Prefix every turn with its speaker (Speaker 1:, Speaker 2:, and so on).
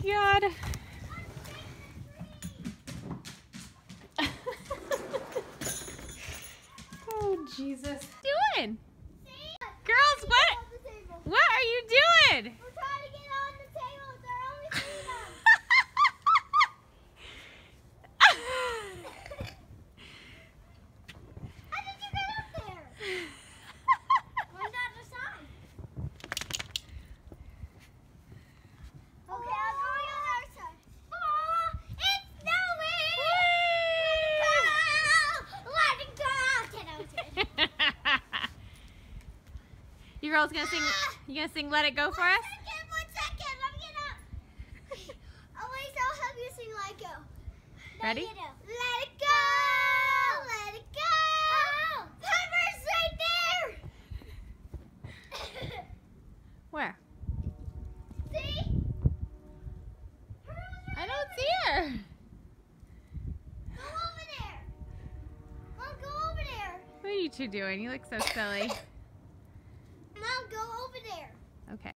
Speaker 1: God. Oh, Jesus. What are you doing? Girls, what are you doing?
Speaker 2: We're trying to get on the table. They're only freedom. How did you get up there? Why not the sign? Okay, I'll go on the other side. Oh, it's snowing! Let it go!
Speaker 1: You girls gonna sing? You gonna sing "Let It Go" for us?
Speaker 2: 1 second, let me get up. Elise, I'll help you sing "Let It Go."
Speaker 1: Ready?
Speaker 2: Let it go! Let it go! Pepper's right there!
Speaker 1: Where?
Speaker 2: See?
Speaker 1: I don't see her.
Speaker 2: Go over there. Mom, go over there.
Speaker 1: What are you two doing? You look so silly.
Speaker 2: Mom, go over there.
Speaker 1: Okay.